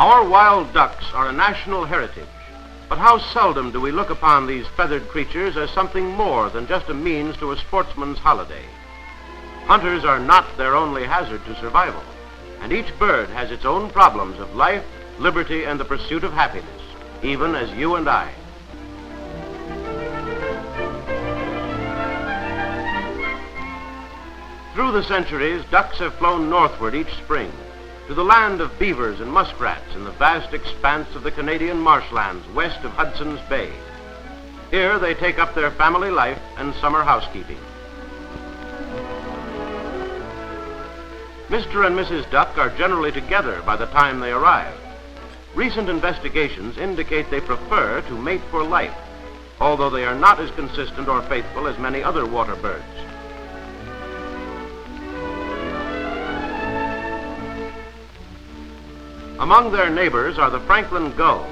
Our wild ducks are a national heritage, but how seldom do we look upon these feathered creatures as something more than just a means to a sportsman's holiday. Hunters are not their only hazard to survival, and each bird has its own problems of life, liberty, and the pursuit of happiness, even as you and I. Through the centuries, ducks have flown northward each spring, to the land of beavers and muskrats in the vast expanse of the Canadian marshlands west of Hudson's Bay. Here they take up their family life and summer housekeeping. Mr. and Mrs. Duck are generally together by the time they arrive. Recent investigations indicate they prefer to mate for life, although they are not as consistent or faithful as many other water birds. Among their neighbors are the Franklin gulls,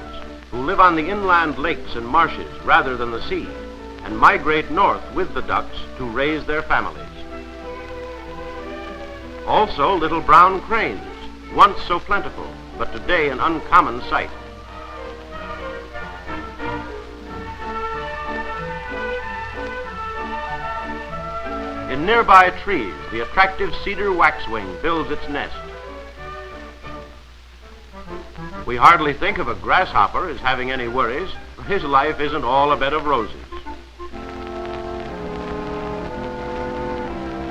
who live on the inland lakes and marshes rather than the sea, and migrate north with the ducks to raise their families. Also little brown cranes, once so plentiful, but today an uncommon sight. In nearby trees, the attractive cedar waxwing builds its nest. We hardly think of a grasshopper as having any worries. His life isn't all a bed of roses.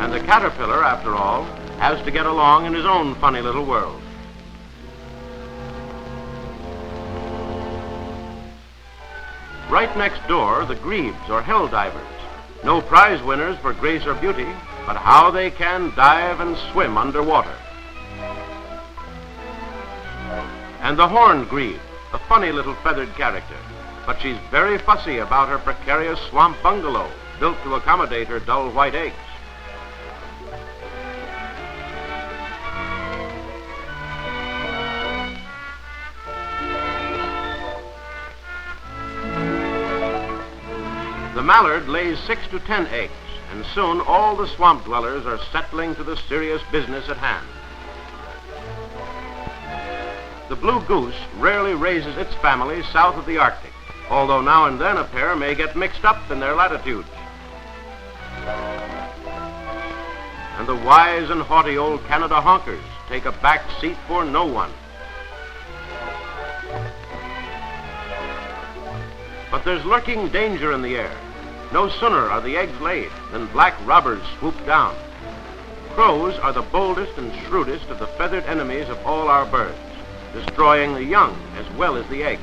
And the caterpillar, after all, has to get along in his own funny little world. Right next door, the grebes or hell divers. No prize winners for grace or beauty, but how they can dive and swim underwater. And the horned grebe, a funny little feathered character, but she's very fussy about her precarious swamp bungalow, built to accommodate her dull white eggs. The mallard lays 6 to 10 eggs, and soon all the swamp dwellers are settling to the serious business at hand. The blue goose rarely raises its family south of the Arctic, although now and then a pair may get mixed up in their latitudes. And the wise and haughty old Canada honkers take a back seat for no one. But there's lurking danger in the air. No sooner are the eggs laid than black robbers swoop down. Crows are the boldest and shrewdest of the feathered enemies of all our birds, destroying the young as well as the eggs.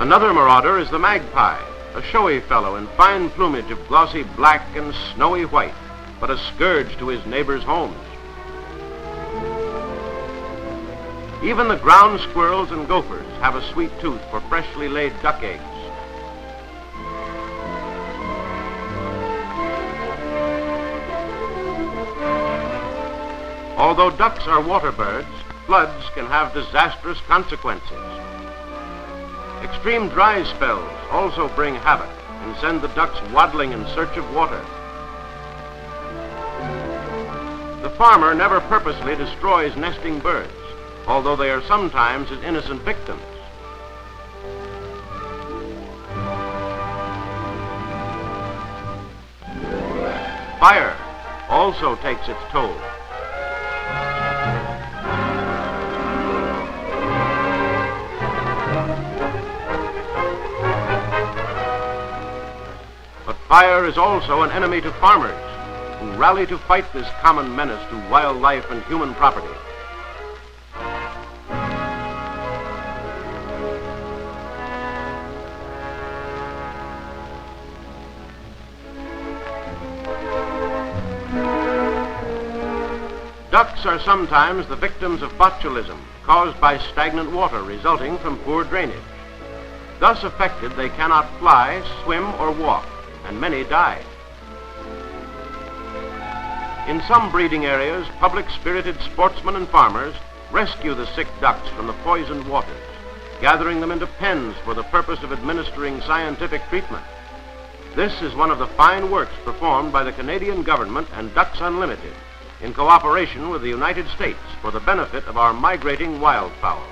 Another marauder is the magpie, a showy fellow in fine plumage of glossy black and snowy white, but a scourge to his neighbors' homes. Even the ground squirrels and gophers have a sweet tooth for freshly laid duck eggs. Although ducks are water birds, floods can have disastrous consequences. Extreme dry spells also bring havoc and send the ducks waddling in search of water. The farmer never purposely destroys nesting birds, although they are sometimes his innocent victims. Fire also takes its toll. But fire is also an enemy to farmers, who rally to fight this common menace to wildlife and human property. Ducks are sometimes the victims of botulism caused by stagnant water resulting from poor drainage. Thus affected, they cannot fly, swim, or walk, and many die. In some breeding areas, public-spirited sportsmen and farmers rescue the sick ducks from the poisoned waters, gathering them into pens for the purpose of administering scientific treatment. This is one of the fine works performed by the Canadian government and Ducks Unlimited in cooperation with the United States for the benefit of our migrating wildfowl.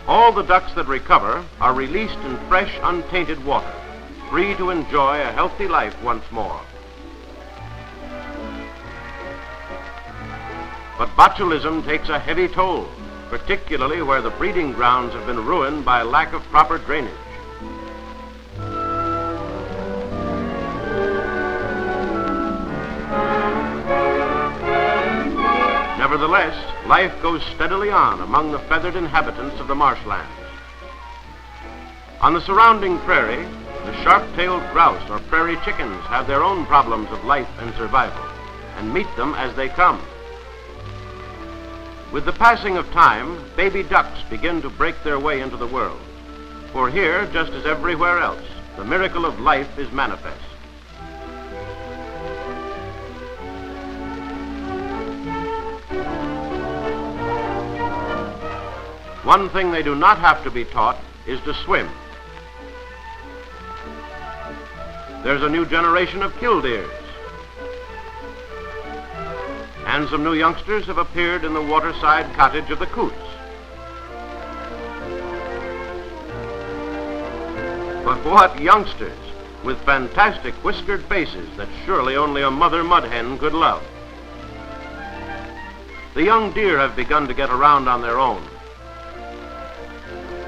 All the ducks that recover are released in fresh, untainted water, free to enjoy a healthy life once more. But botulism takes a heavy toll, particularly where the breeding grounds have been ruined by lack of proper drainage. Nevertheless, life goes steadily on among the feathered inhabitants of the marshlands. On the surrounding prairie, the sharp-tailed grouse or prairie chickens have their own problems of life and survival, and meet them as they come. With the passing of time, baby ducks begin to break their way into the world. For here, just as everywhere else, the miracle of life is manifest. One thing they do not have to be taught is to swim. There's a new generation of killdeers. And some new youngsters have appeared in the waterside cottage of the coots. But what youngsters, with fantastic whiskered faces that surely only a mother mud hen could love. The young deer have begun to get around on their own.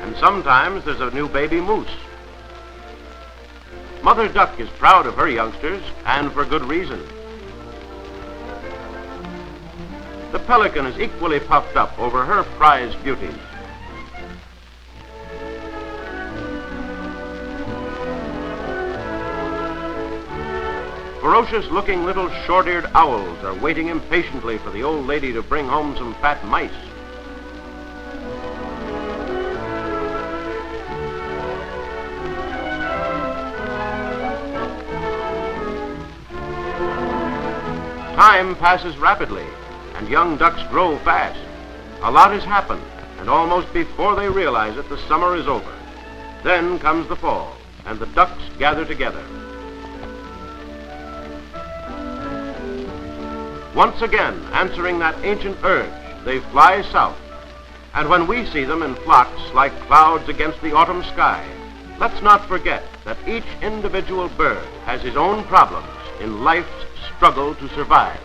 And sometimes there's a new baby moose. Mother Duck is proud of her youngsters, and for good reason. The pelican is equally puffed up over her prize beauties. Ferocious-looking little short-eared owls are waiting impatiently for the old lady to bring home some fat mice. Time passes rapidly, and young ducks grow fast. A lot has happened, and almost before they realize it, the summer is over. Then comes the fall, and the ducks gather together. Once again, answering that ancient urge, they fly south. And when we see them in flocks like clouds against the autumn sky, let's not forget that each individual bird has his own problems in life's struggle to survive.